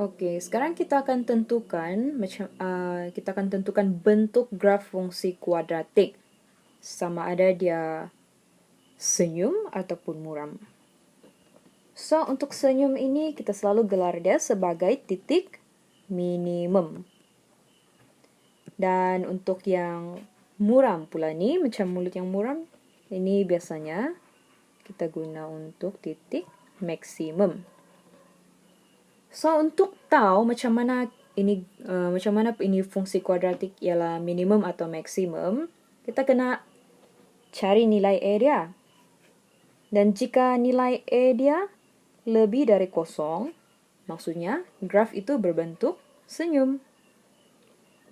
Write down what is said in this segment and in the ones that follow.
Oke, sekarang kita akan tentukan bentuk graf fungsi kuadratik, sama ada dia senyum ataupun muram. So, untuk senyum ini kita selalu gelar dia sebagai titik minimum. Dan untuk yang muram pula ni, macam mulut yang muram, ini biasanya kita guna untuk titik maksimum. So, untuk tahu macam mana ini fungsi kuadratik ialah minimum atau maksimum, kita kena cari nilai A dia. Dan jika nilai A dia lebih dari kosong, maksudnya graf itu berbentuk senyum.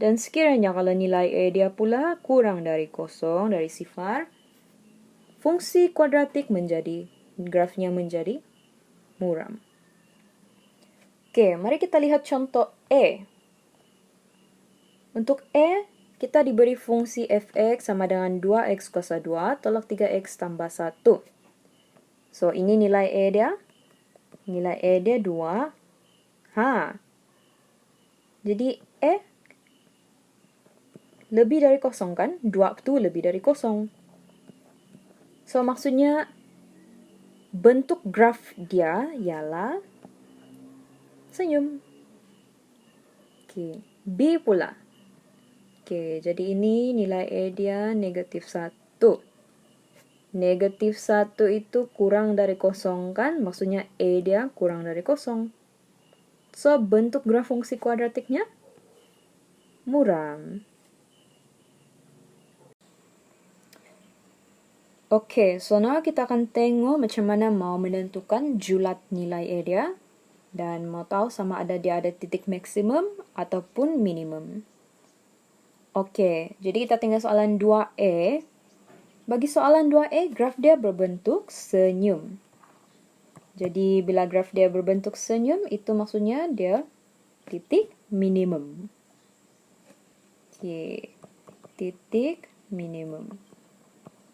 Dan sekiranya kalau nilai A dia pula kurang dari kosong, dari sifar, fungsi kuadratik grafnya menjadi muram. Oke, mari kita lihat contoh E. Untuk E, kita diberi fungsi fx sama dengan 2x kuasa 2 tolak 3x tambah 1. So, ini nilai E dia. Nilai E dia 2. Jadi, E lebih dari kosong kan? 2 itu lebih dari kosong. So, maksudnya bentuk graf dia ialah senyum. Oke, B pula. Oke, jadi ini nilai E dia negatif 1. Negatif 1 itu kurang dari kosong kan? Maksudnya E dia kurang dari kosong. So, bentuk graf fungsi kuadratiknya muram. Oke, so now kita akan tengok macam mana mau menentukan julat nilai E dia. Dan mau tahu sama ada dia ada titik maksimum ataupun minimum. Oke, jadi kita tinggal soalan 2E. Bagi soalan 2E, graf dia berbentuk senyum. Jadi, bila graf dia berbentuk senyum, itu maksudnya dia titik minimum. Oke, titik minimum.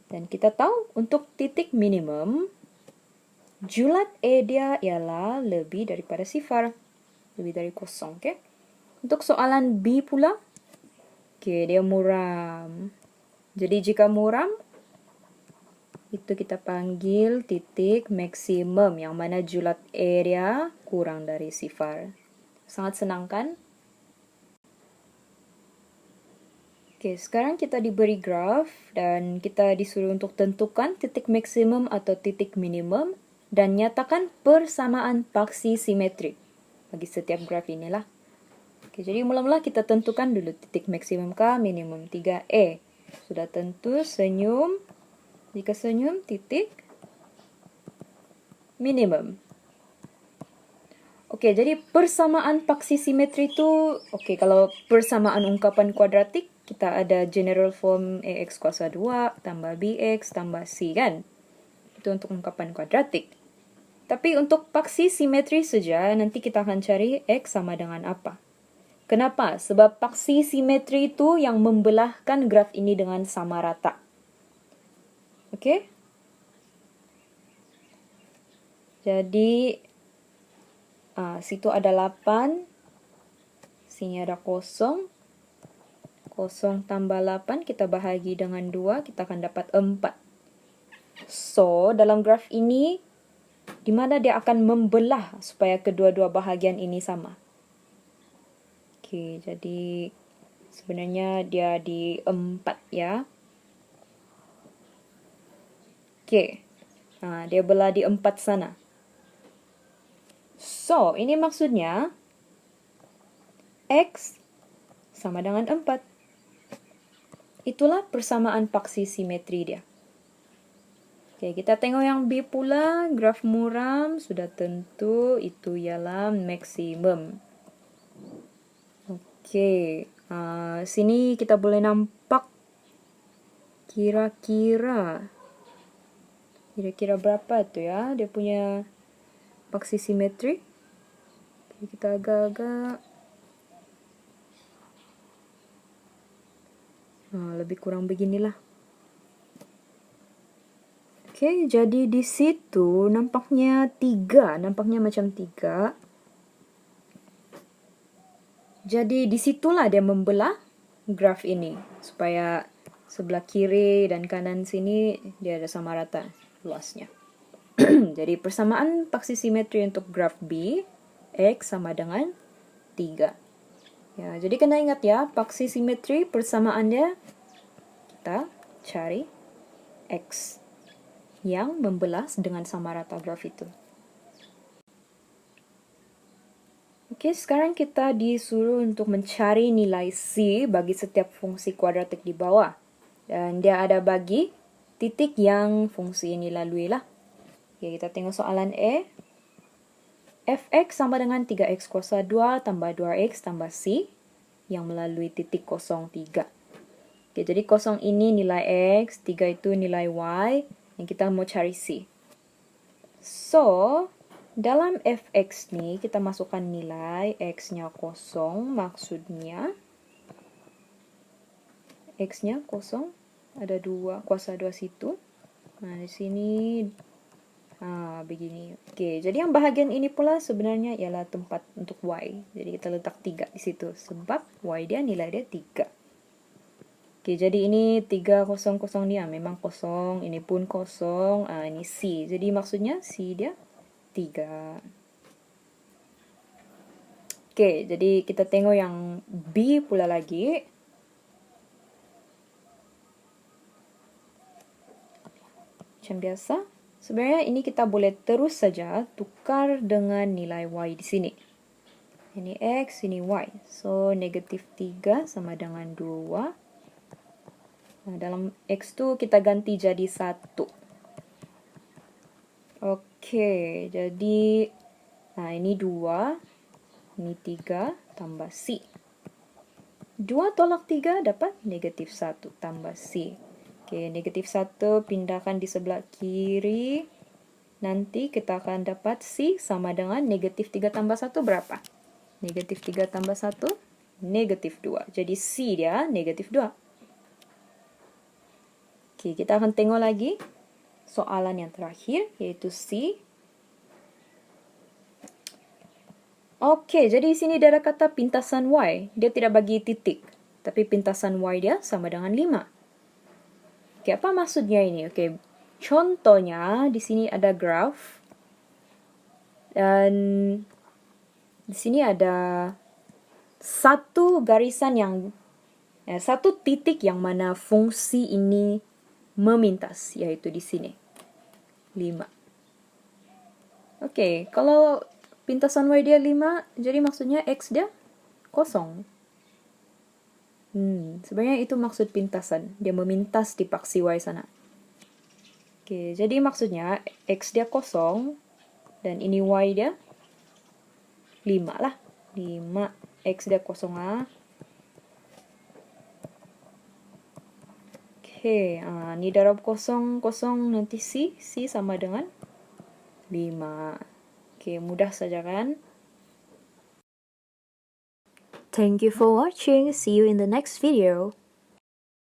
Dan kita tahu untuk titik minimum, julat E dia ialah lebih daripada sifar. Lebih dari kosong, okay? Untuk soalan B pula, dia muram. Jadi jika muram, itu kita panggil titik maksimum, yang mana julat E dia kurang dari sifar. Sangat senang kan? Oke, sekarang kita diberi graf dan kita disuruh untuk tentukan titik maksimum atau titik minimum dan nyatakan persamaan paksi simetri bagi setiap graf inilah. Oke, jadi mula-mula kita tentukan dulu titik maksimum ke minimum 3E. Sudah tentu senyum. Jika senyum, titik minimum. Oke, jadi persamaan paksi simetri itu, kalau persamaan ungkapan kuadratik, kita ada general form AX kuasa 2 tambah BX tambah C kan? Itu untuk ungkapan kuadratik. Tapi untuk paksi simetri saja, nanti kita akan cari X sama dengan apa. Kenapa? Sebab paksi simetri itu yang membelahkan graf ini dengan sama rata. Oke? Jadi, situ ada 8, sini ada kosong. 0 tambah 8, kita bahagi dengan 2, kita akan dapat 4. So, dalam graf ini, di mana dia akan membelah supaya kedua-dua bahagian ini sama. Oke, jadi sebenarnya dia di 4 ya. Oke, dia belah di 4 sana. So, ini maksudnya X sama dengan 4. Itulah persamaan paksi simetri dia. Oke, kita tengok yang B pula, graf muram, sudah tentu itu ialah maksimum. Oke, sini kita boleh nampak kira-kira berapa tu ya dia punya paksi simetri. Oke, kita agak-agak lebih kurang beginilah. Oke, jadi di situ nampaknya 3, nampaknya macam 3. Jadi disitulah dia membelah graf ini supaya sebelah kiri dan kanan sini dia ada sama rata luasnya. Jadi persamaan paksi simetri untuk graf B, X sama dengan 3. Ya, jadi kena ingat ya, paksi simetri persamaannya kita cari X yang membelah dengan sama rata graf itu. Oke, sekarang kita disuruh untuk mencari nilai C bagi setiap fungsi kuadratik di bawah. Dan dia ada bagi titik yang fungsi ini lalui lah. Oke, kita tengok soalan E. Fx sama dengan 3x kuasa 2 tambah 2x tambah C yang melalui titik 03. Oke, jadi 0 ini nilai X, 3 itu nilai Y, yang kita mau cari C. So, dalam fx nih, kita masukkan nilai x-nya 0, maksudnya x-nya 0, ada 2, kuasa 2 situ. Nah, di sini, begini. Oke, jadi yang bahagian ini pula sebenarnya ialah tempat untuk y. Jadi kita letak 3 di situ, sebab y dia nilai dia 3. Oke, jadi ini 300 dia memang 0, ini pun 0, ini C. Jadi maksudnya C dia 3. Oke, jadi kita tengok yang B pula lagi. Macam biasa, sebenarnya ini kita boleh terus saja tukar dengan nilai Y di sini. Ini X, ini Y. So, negatif 3 sama dengan 2. Nah, dalam X tu kita ganti jadi 1. Oke, jadi ini 2, ini 3 tambah C. 2 tolak 3 dapat negatif 1 tambah C. Oke, negatif 1 pindahkan di sebelah kiri. Nanti kita akan dapat C sama dengan negatif 3 tambah 1 berapa? Negatif 3 tambah 1, negatif 2. Jadi C dia negatif 2. Oke, kita akan tengok lagi soalan yang terakhir, yaitu C. Oke, jadi di sini dia ada kata pintasan Y. Dia tidak bagi titik, tapi pintasan Y dia sama dengan 5. Oke, apa maksudnya ini? Oke, contohnya di sini ada graf. Dan di sini ada satu titik yang mana fungsi ini memintas, yaitu di sini. 5. Oke, kalau pintasan Y dia 5, jadi maksudnya X dia 0. Sebenarnya itu maksud pintasan. Dia memintas di paksi Y sana. Oke, jadi maksudnya X dia 0, dan ini Y dia 5 lah. 5, X dia 0 . Oke, ini darab 0, 0 nanti C sama dengan 5. Oke, mudah saja kan? Thank you for watching. See you in the next video.